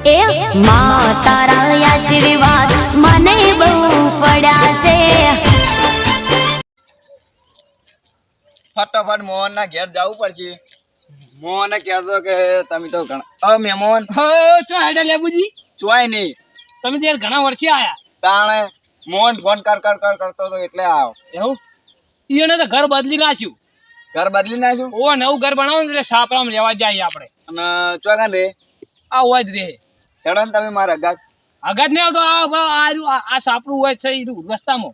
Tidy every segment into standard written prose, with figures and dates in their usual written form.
એ માં તારા આશીર્વાદ મને બહુ પડ્યા છે. ફટાફટ મોહન ના ઘેર જવું પડશે. મોહને કહેતો કે તમે તો ઘણા મહેમાન ચો હેડે લેબુજી ચોય નહીં. તમે તો યાર ઘણા વર્ષે આયા. તાણે મોહન ફોન કર કરતો હતો એટલે આવ્યો. એવું એને તો ઘર બદલી નાખ્યું. ઘર બદલી નાખ્યું? ઓ નવું ઘર બનાવું એટલે સાપરામાં લેવા જાય આપણે. અને ચોગાન રે આ હોય જ રે હેડો ને તમે મારા અગાત. અગત નહીં આવતો. આ સાપડું હોય છે રસ્તામાં.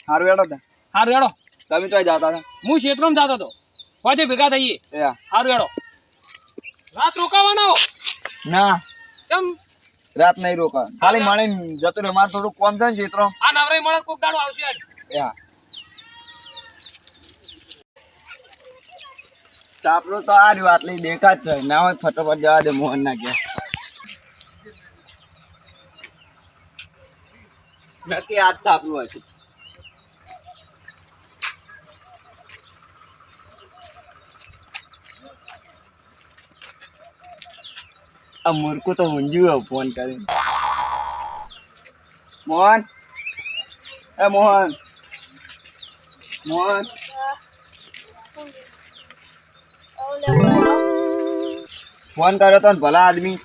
સારું હેડો તા. સારું હેડો. તમે ચોય જતા હતા? હું ક્ષેત્રમાં જતો હતો. કોઈ ભેગા થઈએ. સારું હેડો. રાત રોકાવાના હો? ના ચમ રાત નહીં રોકા. ખાલી મળે જતું રે. મારે થોડું કોમ છે ને ચિત્રો. આ નવરાઈ મળે કોક દાડો આવશે યાર. સાપડું તો આ રહ્યું આટલી દેખાત છે. ના હોય ફટોફટ જવા દે મોહન ના ઘેર. નક્કી આજ સાપડું હશે. આ મૂર્ખું તો ઊંઝ્યું ફોન કરી. મોહન એ મોહન મોહન ફોન કર્યો તો ને ભલા આદમી.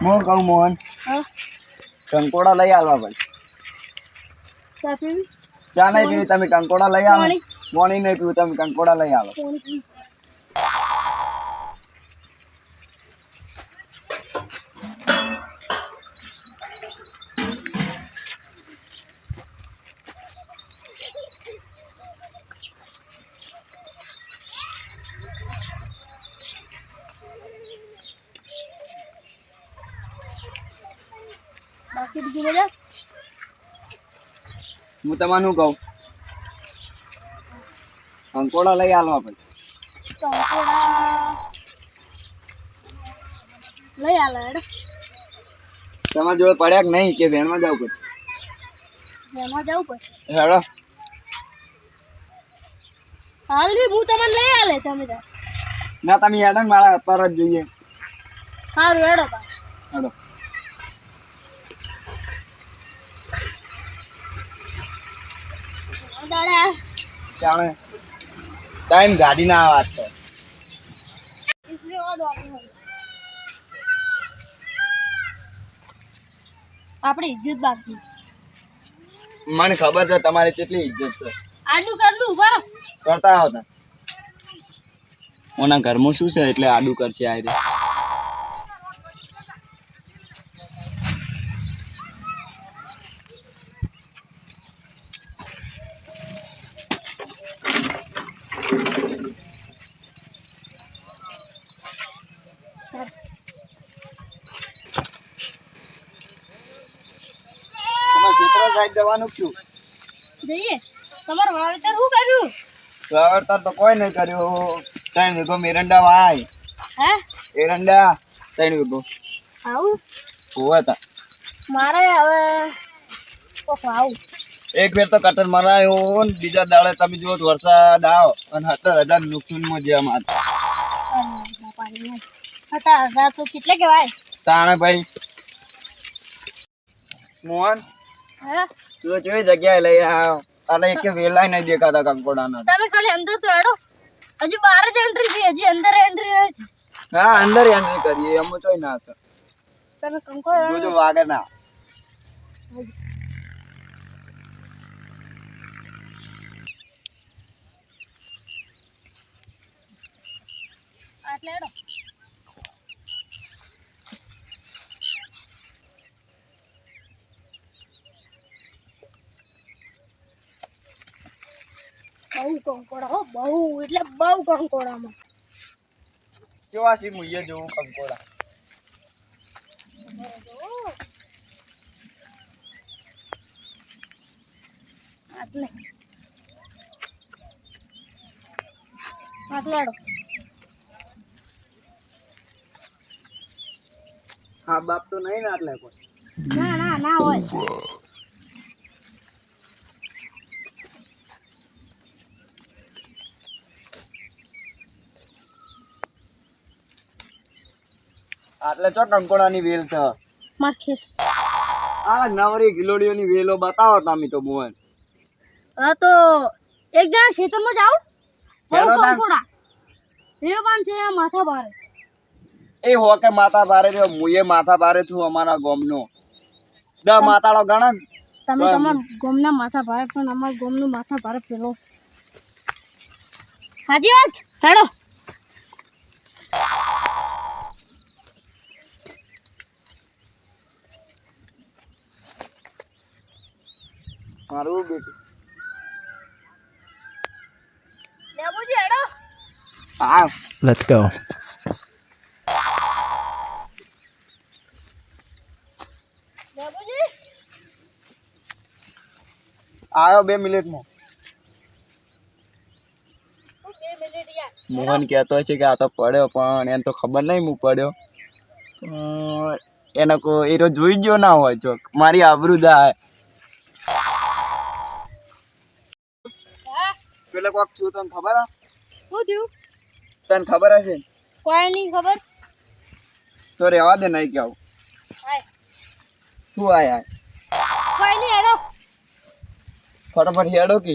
હું કહું મોહન કંકોડા લઈ આવવા પડે. ચા નહીં પીવી તમે કંકોડા લઈ આવો. પાણી નહીં પીવું તમે કંકોડા લઈ આવો. હું તમારું કહું કંકોડા લઈ આવવા પડે. તમારી જોડે પડ્યા કે નહીં કે વેણમાં જવું પડે? હેડો. હું તમને લઈ આલે તમે ના તમે હેડો ને મારા અત્યારે જ જોઈએ. સારું હેડો હેડો. જાણે ટાઈમ ગાડી ના વાત છે. આપણી ઇજ્જત બાકી. મને ખબર છે તમારી કેટલી ઇજ્જત છે. આડું કરલું બરાબર કરતા આવતા ઓના ઘરમાં શું છે એટલે આડું કરશે આ રે. જવાનું છું જઈએ. તમારું વાવેતર શું કર્યું? વાવેતર તો કોઈ નહીં કર્યું. 3 વીઘો એરંડા વાય. હે એરંડા 3 વીઘો. આવું હોવા તા મારે હવે આવું. એક ફેર તો કટર મરાયો ને બીજા દાડે તમે જો વરસાદ આવો અને 17,000 નુકસાનમાં જે અમારે. 17,000 તો કેટલે કહેવાય? તાણે ભાઈ મોહન હે તું જોઈ જગ્યાએ લઈ આવ્યો. તારે એક વેલાય નહીં દેખાતા કંકોડાના. તમે ખાલી અંદર તો હેડો. હજી બહાર જ એન્ટ્રી છે. હજી અંદર એન્ટ્રી નથી. હા અંદર એન્ટ્રી કરીએ એમ ચોઈ ના હશે. તમે કંકોડા જોજો વાગે ના. આટલે હેડો. બહુ કંકોડા હો. બહુ એટલે બહુ કંકોડામાં. કેવા સી મુઈએ જોવું કંકોડા. આટલે આટલે હેડો. હા બાપ તો નહીં ને આટલે કોઈ. ના ના ના હોય. આટલે ચો કંકોડાની વેલ છે માર ખેસ આ નવરી ગિલોડીઓની વેલો બતાવો તમે તો મોહન હા તો એક જણા ખેતરમાં જાવ હેડો તાન. કંકોડા હીરો પાન છે માથા ભારે એ હો કે માથા ભારે રહ્યો મુએ માથા ભારે છું અમારા ગામનો 10 માતાળો ગણન તમે તમાર ગોમના માથા ભારે પણ અમાર ગોમનું માથા ભારે પેલો છે હાજી વાત હેડો મારું બેટું લેબુજી હેડો હા Let's go. લેબુજી આવ્યો 2 મિનિટમાં 2 મિનિટ યાર મોહન કહેતો છે કે આ તો પડ્યો પણ એને તો ખબર નહીં હું પડ્યો એને કોઈ એરો જોઈ ગયો ના હોય ચોક મારી આબરૂ જાય હા પેલા કોક છું તને ખબર હે શું થયું તને ખબર હશે કોઈ નહીં ખબર તો રેવા દે નહીં કેવું હાય શું આયા કોઈ નહીં હેડો ફટાફટ હેડો કે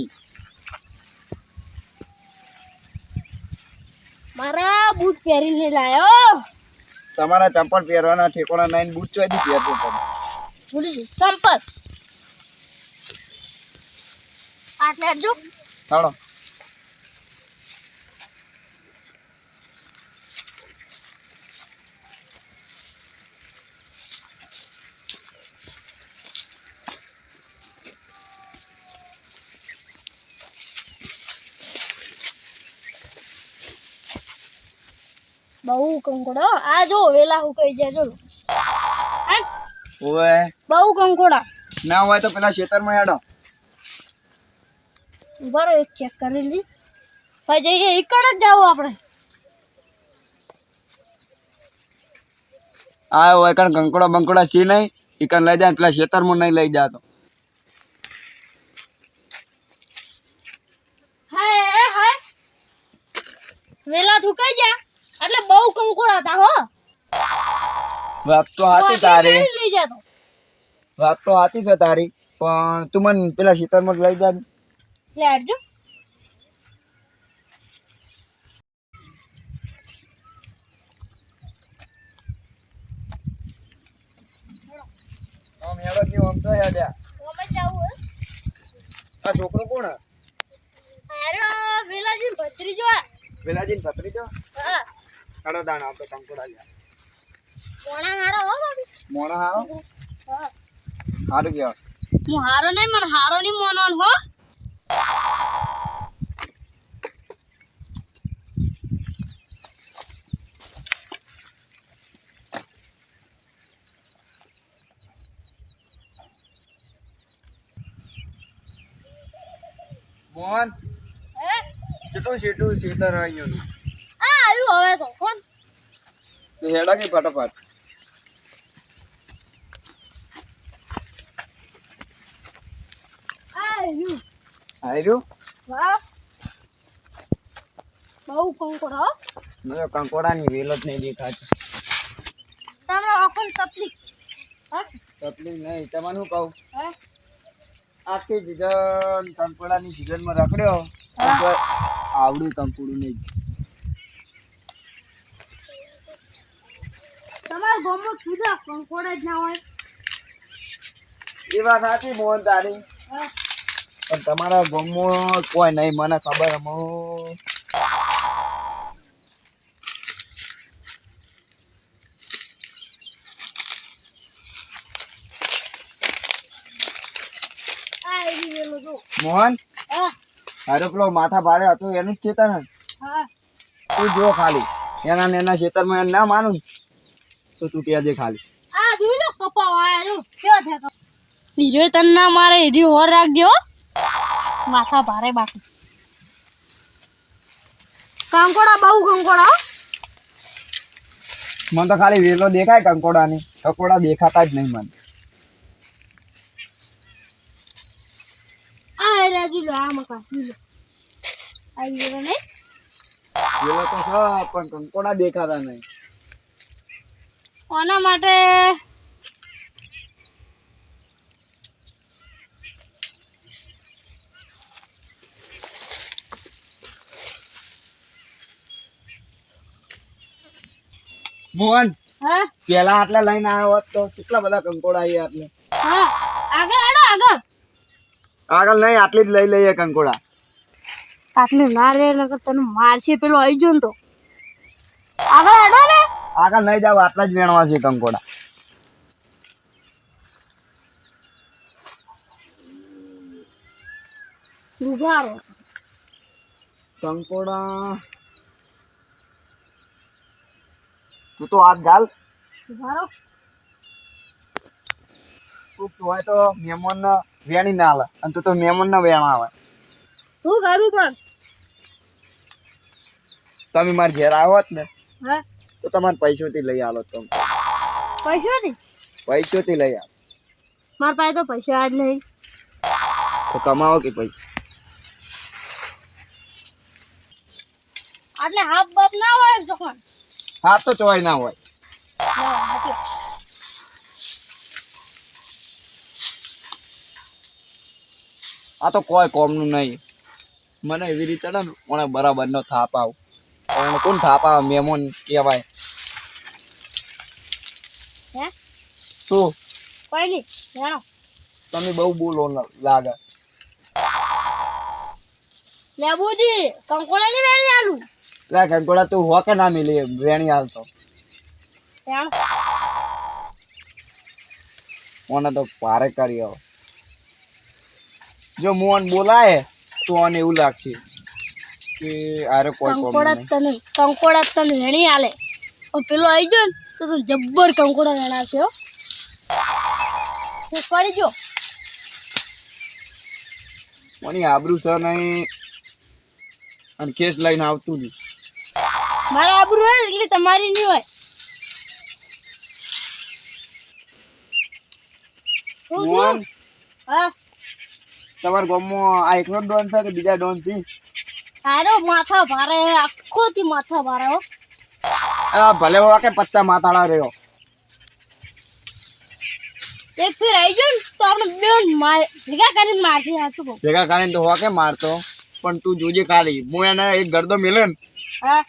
મારા બૂટ પહેરીને લાયો તમારા ચંપલ પહેરવાના ઠેકોણા નાઈન બૂટ ચોથી પહેરતો તમે ભૂલી ગઈ ચંપલ આટલે હેડજો ચાલો બહુ કંકોડા આ જો વેલા હુકાઈ જાય જો હા ઓએ બહુ કંકોડા ના હોય તો પેલા ખેતરમાં હેડો બરો એક ચેક કરી લી ભાઈ જઈએ ઈકણ જ જાવ આપણે આ હોય કણ કંકોડા બંકોડા સી નહીં ઈ કણ લઈ જાય પેલા ખેતરમાં નહીં લઈ જાતો હાય હાય વેલા હુકાઈ જા એટલે બહુ કંકોડા હતા હો વાત તો સાચી તારી લઈ જાતો વાત તો સાચી છે તારી પણ તું મને પેલા ખેતરમાં લઈ જા લે હેડજો આમ હેડો કે આમ તો હેડ્યા અમે જાવું હે આ છોકરો કોણ હે? અરે વેલાજી ભત્રીજો આ. વેલાજીને ભત્રીજો હા હેડો દાણા આપણે કંકોડા લ્યા મોણા હારો હો બાબી મોણા હારો હા સારું કહેવાય હું હારો નહીં મને હારો નહીં મોનોન હો મોહન હે ચેટલું સીટું સીટર આવ્યું આ આવ્યું હવે તો કોણ તો હેડા કે ફટાફટ આવ્યું આવ્યું વાહ બહુ કંકોડો હો મને કંકોડાની વેલ જ નહીં દેખાતી તમે આખો તકલીફ હા તકલીફ નહીં તમને શું કહું હે આખી સિઝન કંકોડાની સિઝનમાં રખડ્યો તો આવડું કંકોડું નહીં તમારા ગામમાં જુદા કંકોડા જ ના હોય એ વાત સાચી મોહન તારી હા પણ તમારા ગામમાં કોઈ નહીં મને ખબર હું આવી ગયેલો જો મોહન હા હારો પેલો માથા ભારે હતું એનું જ ચેતન હે. હા તું જો ખાલી એના ને એના ખેતરમાં એને ના માનું તો તું કહેજે ખાલી આ જોઈ લો કપાવ આયા જો કેવો છે કપાવ હીરો તન ના મારે હીરો હોર રાખજો હો. માથા ભારે બાકી કંકોડા બહુ કંકોડા હો. મને તો ખાલી વેલો દેખાય કંકોડાની કંકોડા દેખાતા જ નહીં મને આ હેરા જોઈ લો આ મકા જોઈ લો આ હીરો નહીં વેલો તો છે પણ કંકોડા દેખાતા નહીં આના માટે મોહન હા પેલા આટલા લઈને આવ્યો હોત તો કેટલા બધા કંકોડા આવી આટલે હા આગળ હેડો આગળ આગળ નહીં આટલી જ લઈ લઈએ કંકોડા આટલે ના રે નકર તને મારશે પેલો આવી ગયો ને તો આગળ હેડો ને આગળ નહીં જાવ આટલા જ વેણવા છે કંકોડા ઉભા રહો કંકોડા તું તો હાથ ગાલ ઉભા રહો તું હોય તો મહેમાન ને વેણી ના હાલે અને તું તો મહેમાન ને વેણ આવે શું કરું પણ તમે મારા ઘેર આવ્યો હોત ને હા તો તમારે પૈસોથી લઈ આલો તમે પૈસા નહીં પૈસોથી લઈ આલો મારા પાસે તો પૈસા આજ નહીં તો કમાવો કે પૈસા આટલે હાફ બાપ ના હોય જોખણ હા તો ચોય ના હોય આ તો કોઈ કોમનું નહીં મને એવી રીતે ને મને બરાબર નો થાપ આવ એને કોણ થાપ આવે મહેમાન કહેવાય હે શું કોઈ નહીં જાણો તમે બહુ બોલો લાગે લેબુજી કંકોડા ની વેણી આલું લે કંકોડા તું હો કે ના મિલી વેણી હાલતો જાણો મને તો પારે કર્યો જો મોહન બોલાય તો આને એવું લાગશે કે આરે કોઈ કોમ નહીં કંકોડા તને વેણી આલે પણ પેલો આવી ગયો ને તો તું જબ્બર કંકોડા વેણાશે હો કરી જો મને આબરૂ છે નહીં અને કેસ લઈને આવતું નહીં મારા આબરૂ હોય એટલે તમારી નહીં હોય શું મોહન થયું? હા તમારા ગામમાં આ એકલો જ ડોન છે કે બીજા ડોન છે હારો માથા ભારે આખો થી માથા ભારે હો આ ભલે હોવા કે પચ્ચા માથાળા રહ્યો એક ફેર આવી ગયો ને તો આપણે બે ભેગા કરીને મારશે હાથું કહું ભેગા કરીને તો હોવા કે મારતો પણ તું જોજે ખાલી હું એને એક ગરદો મેલે ને હા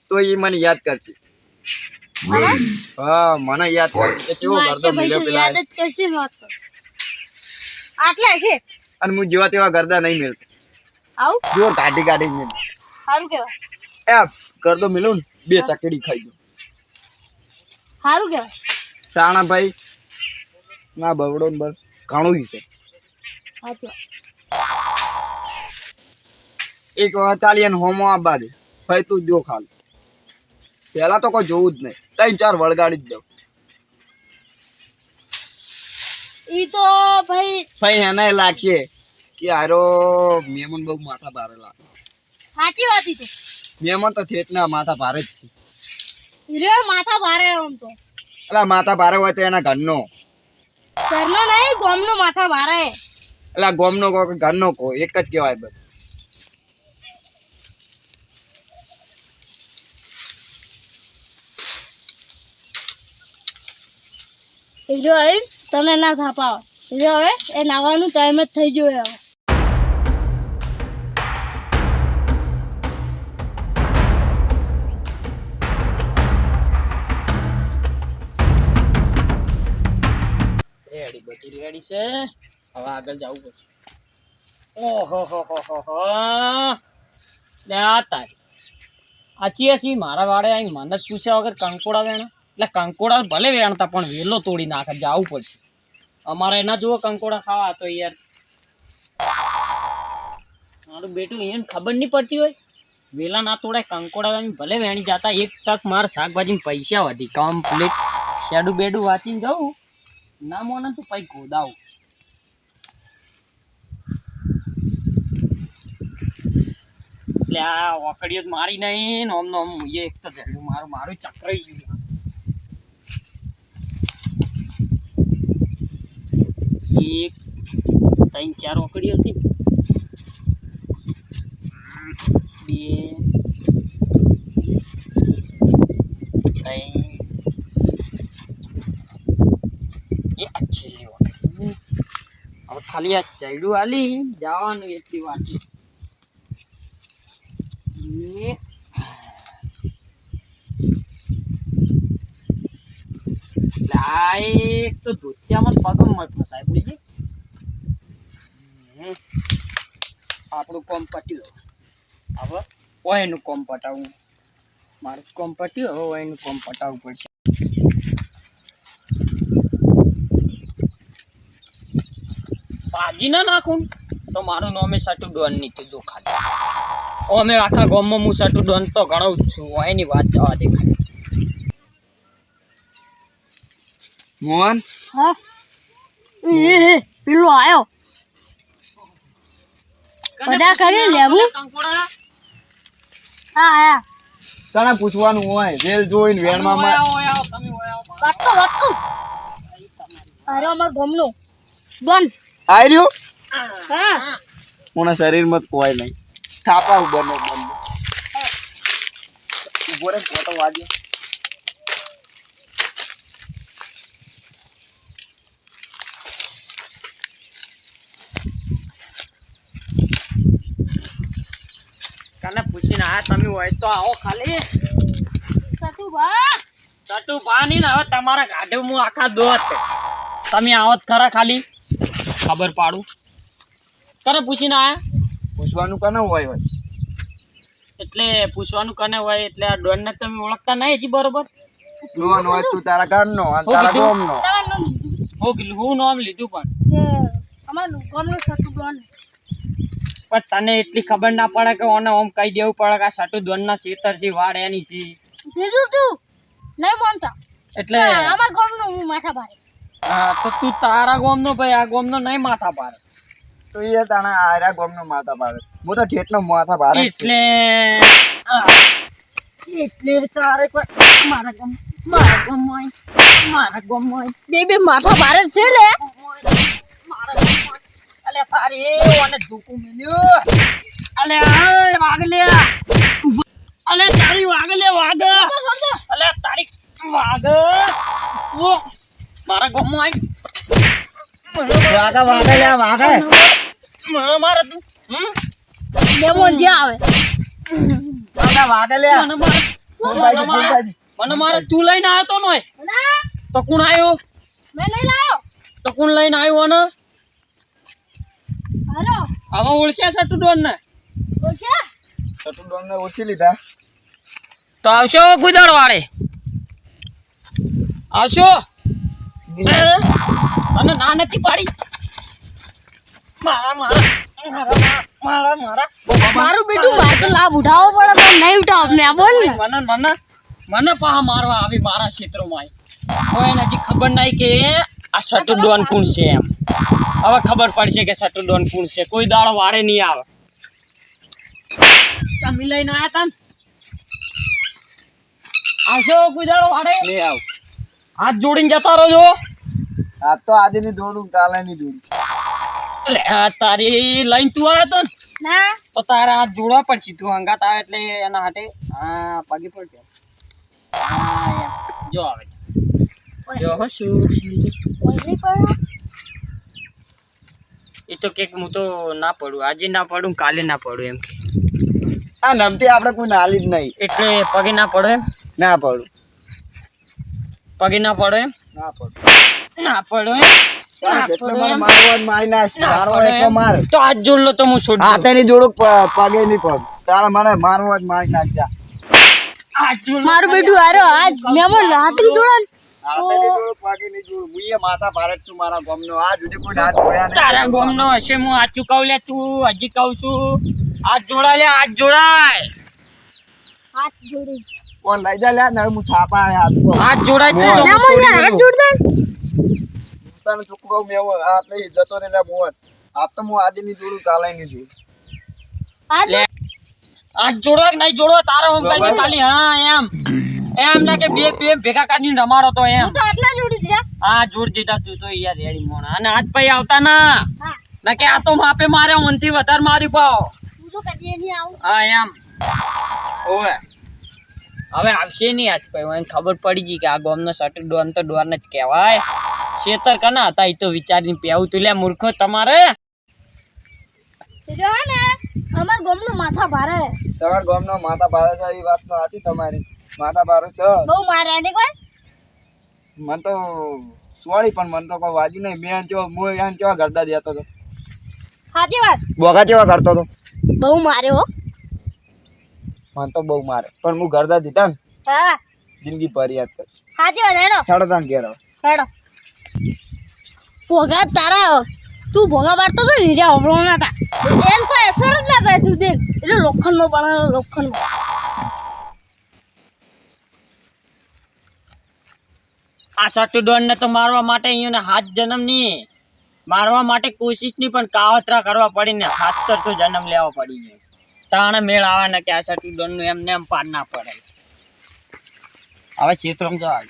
તો એ મને યાદ કરશે હા મને યાદ કરશે કે કેવો ગરદો મારશે ભાઈ મેલ્યો તો પેલા યાદ જ કરશે વાત તો આટલા છે અને હું જેવા તેવા ગરદા નહીં મેલતો આવું જો કાઢી કાઢી મેલ સારું કેવાય એ ગરદો મેલું ને બે ચકડી ખાઈ ગયો સારું કેવાય સાણા ભાઈ ના બવડો ને બસ ઘણું છે સાચું એક વખત ચાલી અને હોમો આપવા દે ભાઈ તું જો ખાલી પેલા તો કોઈ જોવું જ નહીં 3-4 વળગાડી જ દઉં ઈ તો ભાઈ ભાઈ એને લાગશે કે આરો મહેમાન બહુ માથા ભારે લાગે સાચી વાત ઈ તો મહેમાન તો થેટના માથા ભારે જ છે રે માથા ભારે આમ તો એટલે માથા ભારે હોય તો એના ઘરનો ઘરનો નહીં ગામનો માથા ભારે એટલે ગોમનો કો કે ઘરનો કો એક જ કહેવાય બસ હીરો આવી તમે ના થાપાવો હીરો હવે એ નાવાનું ટાઈમ જ થઈ ગયો હવે રેડી બધું રેડી છે હવે આગળ જવું પડશે ઓહો હો હો હો હો લે આ તારી આચી હસી મારા વાડે આવીને મને જ પૂછ્યા વગર કંકોડા વેણ એટલે કંકોડા ભલે વેણતા પણ વેલો તોડી નાખે જવું પડશે અમારે એના જુઓ કંકોડા ખાવા તો યાર મારું બેટું એને ખબર નહીં પડતી હોય વેલા ના તોડાય કંકોડા વેણી ભલે વેણી જતા એક તક મારે શાકભાજી પૈસા વધી કમ્પ્લીટ શેડું બેડું વાંચીને જવું ના મોને તો પછી ગોદાવું એટલે આ ઓકડીઓ મારી નહીં ને ઓમ એક તો જડ્યું મારું ચક્રાઈ ગયું એક 3-4 ઓકડીઓ હતી 2 3 ખાલી આ ચૈડું આલી જવાનું એટલી વાત છે. એ લાઈક તો ધોતિયામાં પગમાં ફસાય પડી ગઈ. આપણું કોમ પટ્યું હવે ઓયનું કોમ પટાવવું મારું જ કોમ પટ્યું હવે ઓયનું કોમ પટાવવું પડશે. ભાજી ના નાખું તો મારું નામે સટુ ડોન ની તો જો ખાલી અમે આખા ગામમાં હું સટુ ડોન તો ઘણો જ છું. એની વાત જવા દે ખાલી. મોહન હા એ પેલો આયો બધા કરી લેવું. કંકોડા હા આયા તને પૂછવાનું હોય રેલ જોઈને વેણમાં તમે ઓય આવો. વાતો અરે અમાર ગમનો ડોન. આઈ રહ્યો હા મને શરીરમાં કોઈ નહીં થાપા બને બને ઉભો રે ફોટો વાજ્યો. કને પૂછીને આ તમે હોય તો આવો ખાલી. સતુ બા સટુ પાણી ને હવે તમારા ગાઢે હું આખા દોત તમે આવો જ ખરા ખાલી ખબર પાડું. કને પૂછીને આયા પૂછવાનું કને હોય એટલે પૂછવાનું કને હોય એટલે આ ડોન ને તમે ઓળખતા નહીં હજી બરોબર. ડોન હોય તું તારા ઘરનો અને હું તારા કીધું? ગામનો. હું નામ લીધું પણ અમાર ગમનો સતુ ડોન. તને એટલી ખબર ના પડે કે ઓને ઓમ કહી દેવું પડે કે આ સટુ ડોન ના ખેતર છે વાડ એની છે દીધું તું નહીં માનતા એટલે અમાર ગમનો હું માથા ભારે. હા તો તું તારા ગામનો ભાઈ આ ગામનો નહીં માથા પાડે તો એ તાણા આરા ગામનો માથા પાડે. હું તો ઠેઠનો માથા પાડે જ છું. એટલે તારે કોઈ મારા ગામમાં બે માથા ભારે છે લે. અલે તારી ઓને ધૂકું મેલ્યું. અલે આ વાગલે અલે તારી વાગલે વાગ અલે તારી વાગ ઓ મારા ગામમાં વાગે વાગે લે વાગે. મને મારે તું મેમોન જે આવે વાગે વાગે લે. મને મારે તું લઈને આવ્યો તો નોય ના તો કોણ આવ્યો મેં નહીં લાયો. તો કોણ લઈને આવ્યો ને હાલો હવે ઓળખ્યા સટુ ડોન ને ઓછા સટુ ડોનને ઓછી લીધા. તો આવશો ગુદર વાળે આવશો તને ના નથી પાડી મારા મારું બેટું મારે તો લાભ ઉઠાવવો પડે પણ નહીં ઉઠાવ મેં બોલ ને. મને પાહા મારવા આવી મારા ક્ષેત્રમાં કોઈ હજી ખબર નહીં કે આ સટુ ડોન કોણ છે એમ. હવે ખબર પડશે કે સટુ ડોન કોણ છે. કોઈ દાડો વાળે નહીં આવે. તમે લઈને આયા તા ને આવશો કોઈ દાડો વાળે નહીં આવ. હાથ જોડીને જતા રહો. આ તો આજે ની જોડું કાલે ની જોડું. લે આ તારી લઈને તું આવ્યો તો ને ના તો તારા હાથ જોડવા પડશે. તું હંગાત આવે એટલે એના હાથે હા પગે પડ હા એમ જો આવે જો હો શું ઓલી પણ એ તો કેક હું તો ના પડું આજે ના પડું કાલે ના પડું એમ કે આ નમતી આપણે કોઈ નાલી જ નહીં. એટલે પગે ના પડો એમ ના પડું પગે ના પડો એમ ના પડું. ના પડો એમ ના જેટલો પડો મને એમ. મારવો હોય મારી નાખ. ના મારવો પડો એટલો એમ. માર. તો હાથ જોડ લો તો હું છોડ હાથે ની જોડું પગે ની પગ. તારે મને મારવો હોય તો મારી નાખ જા. હાથ જોડ લો. મારું બેટું આરો આજ મેમોન રાત્રી જોડન હાથે ની જોડું પગે ની જોડું. હું એ માથા ભારે જ છું મારા ગામનો. આ જુદી કોઈ હાથ જોડ્યા નહીં. તારા ગોમનો હશે હું આચું કહું લે તું હજી કહું છું હાથ જોડા લે હાથ જોડાય હાથ જોડી કોણ લઈ જા લે ને હું થાપા હાથ પર. હાથ જોડાય તો હું મેમોન છોડી હાથ દઉં. જોડ દે. તને છોકરો મેવો હાથ લઈ જતો રે લે મોહન. આ તો હું આજે ની જોડું કાલે ની જોડું. હાથ લે હાથ જોડો કે નહીં જોડો તારો હું કહી દઉં ખાલી હા એમ ના કે બે ભેગા કાઢીને રમાડો તો એમ હું તો આટલા જોડી દીધા. હા જોડ દીધા તું તો યાર રેડી મોણા અને હાથ ભાઈ આવતા ના હા ના કે આ તો માપે મારે મનથી વધારે મારી પાવ હું તો કદી નહીં આવું. હા એમ ઓવે હવે આવશે નહીં હાથ ભાઈ મને ખબર પડી ગઈ કે આ ગોમનો સટુ ડોન તો ડોન જ કહેવાય શેતર કના હતા એ તો વિચારીને પેવું તું લે મૂર્ખો તમારે. હીરો હે ને અમાર ગામનો માથા ભારે તમારા ગામનો માતા ભારે છે એ વાત તો હતી તમારી. માતા ભારે છે બહુ મારે ને કોઈ મને તો સોળી પણ મને તો કોઈ વાજી નહીં. બેન ચેવા હું એને ચેવા કરતા જતો હતો. સાચી વાત બોગા ચેવા કરતો હતો. બહુ મારે હો. મને તો બહુ મારે પણ હું કરતા દીધા ને હા જિંદગી પર યાદ કર. સાચી વાત હેડો છાડો તાન ઘેર હવે. હેડો ભોગા તારા તું ભોગા બારતો છો ને જ્યાં અવળો ના તા એમ કોઈ અસર જ ના થાય તું દેખ એટલે લોખંડનો પણ લોખંડનો આ સટુડોન ને તો મારવા માટે અહીંયા હાથ જન્મ ની મારવા માટે કોશિશ ની પણ કાવતરા કરવા પડી ને 700 જન્મ લેવા પડી ને તાણે મેળ આવે ને કે આ સટુડોન નું એમને એમ પાર ના પડે. હવે ક્ષેત્રમાં જવા